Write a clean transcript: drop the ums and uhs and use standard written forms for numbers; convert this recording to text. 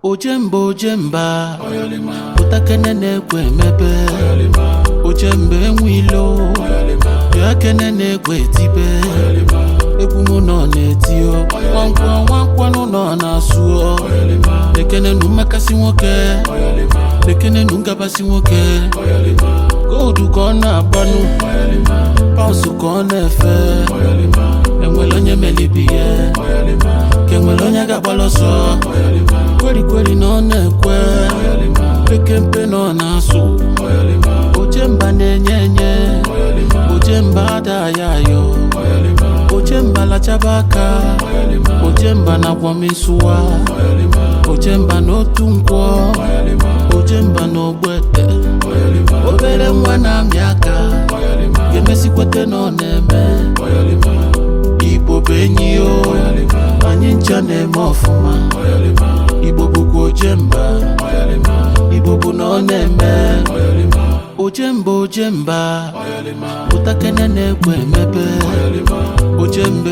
Ojemba utakene nekwe mebe Ojembe enwilo yakene nekwe tibe Egwu no netio wankwa no na suo Lekene numakasi nwoke Lekene nungabasi nwoke Godu kona banu Pausu kona efe Enwelonye melibie Kenwelonye gabaloso Kweli no nekwe Pekempe no nasu Ojemba nenyenye Ojemba dayayo Ojemba la chabaka Ojemba na wamisuwa Ojemba no tunkwo Ojemba no bwete Obere mwana miaka Gemesi kwete no neme Ibo benyo Anyi nchane mofuma Ibo buku ojemba Ibo bu no neme Ojemba Utakene nekwe mebe Ojembe